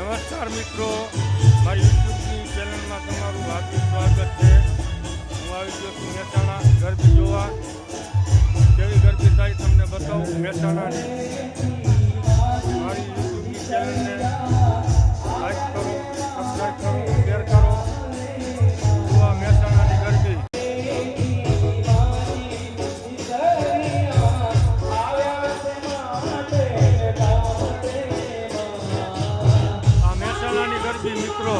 નમસ્કાર મિત્રો, મારી યુટ્યુબની ચેનલમાં તમારું હાર્દિક સ્વાગત છે. હું આવી ગયો છું મહેસાણા ગરબી જોવા. કેવી ગરબી થાય તમને બતાવું મહેસાણાની. મારી યુટ્યુબની ચેનલને લાઈક કરો, સબસ્ક્રાઈબ કરો, શેર કરો. જોવા મહેસાણાની ગરબી. આ મહેસાણાની ગરબી મિત્રો.